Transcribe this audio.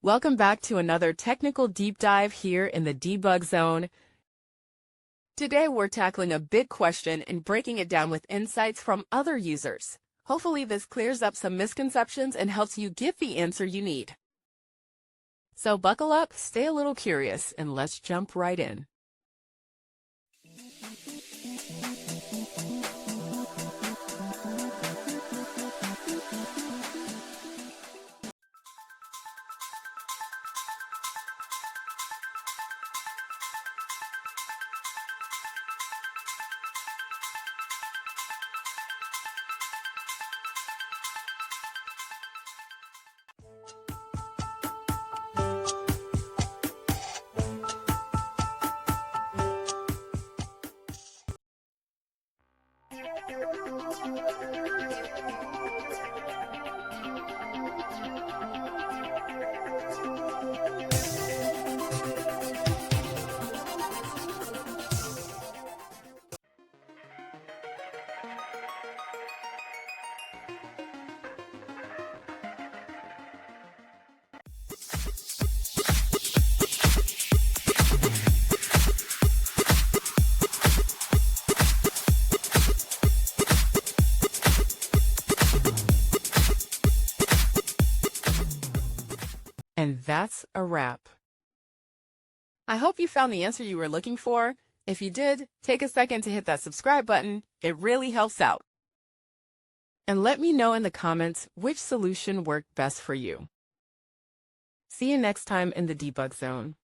Welcome back to another technical deep dive here in the debug zone. Today we're tackling a big question and breaking it down with insights from other users. Hopefully this clears up some misconceptions and helps you get the answer you need. So buckle up, stay a little curious, and let's jump right in. And that's a wrap. I hope you found the answer you were looking for. If you did, take a second to hit that subscribe button. It really helps out. And let me know in the comments which solution worked best for you. See you next time in the debug zone.